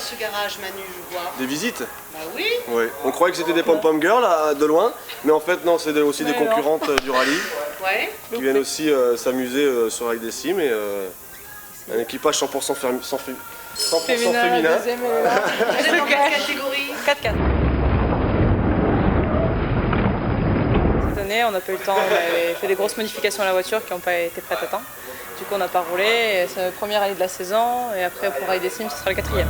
ce garage, Manu, je vois? Des visites? Bah oui. Ouais. On croyait que c'était des pom-pom girls là, de loin, mais en fait non, c'est aussi des concurrentes du rallye Ouais. qui viennent aussi s'amuser sur Ride des Cimes et un équipage 100% féminin. Deuxième, Vous êtes dans quelle catégorie? 4x4. Cette année, on n'a pas eu le temps, on avait fait des grosses modifications à la voiture qui n'ont pas été prêtes à temps. Du coup, on n'a pas roulé, c'est le premier rallye de la saison, et après, pour Ride des Cimes, ce sera le 4e.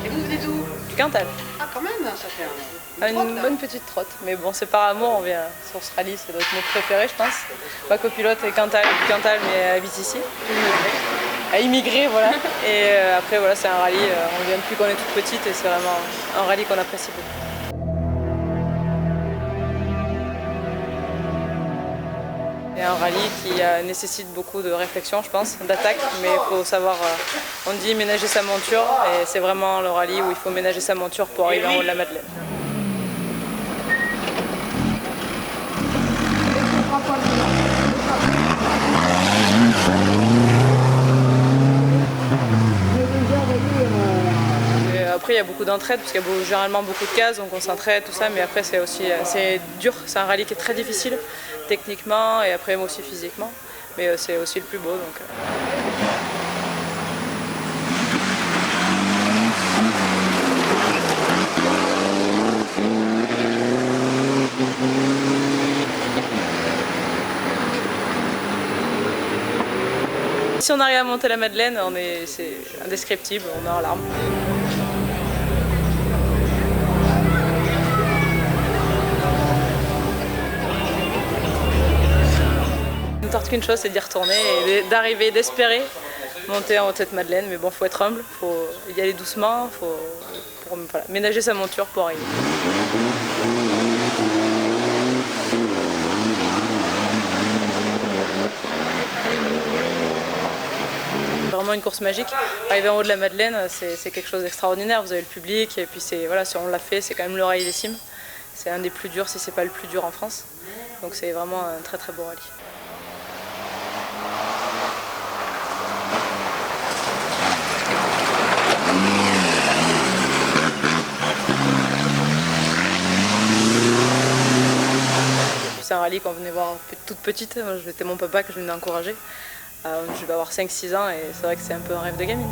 Et vous venez d'où? Du Cantal. Ah, quand même, ça fait Une bonne petite trotte, mais bon, c'est par amour, on vient sur ce rallye, c'est notre préféré, je pense. Ma copilote est du Cantal, mais elle habite ici. À immigrer, voilà. Et après, voilà, c'est un rallye, on vient depuis qu'on est toute petite et c'est vraiment un rallye qu'on apprécie beaucoup. C'est un rallye qui nécessite beaucoup de réflexion, je pense, d'attaque, mais il faut savoir, on dit ménager sa monture, et c'est vraiment le rallye où il faut ménager sa monture pour arriver en haut de la Madeleine. Après, il y a beaucoup d'entraide parce qu'il y a généralement beaucoup de cases, donc on s'entraide, tout ça, mais après c'est aussi c'est dur, c'est un rallye qui est très difficile techniquement et après aussi physiquement, mais c'est aussi le plus beau. Donc, Si on arrive à monter la Madeleine, c'est indescriptible, on est en larmes. Il ne tente qu'une chose, c'est d'y retourner et d'arriver, d'espérer monter en haut de cette Madeleine. Mais bon, il faut être humble, il faut y aller doucement, il faut voilà, ménager sa monture pour arriver. Vraiment une course magique. Arriver en haut de la Madeleine, c'est quelque chose d'extraordinaire. Vous avez le public et puis voilà, si on l'a fait, c'est quand même le rallye des Cimes. C'est un des plus durs, si c'est pas le plus dur en France. Donc c'est vraiment un très très beau rallye. C'est un rallye qu'on venait voir toute petite. J'étais mon papa que je venais encourager. Je vais avoir 5-6 ans et c'est vrai que c'est un peu un rêve de gamine.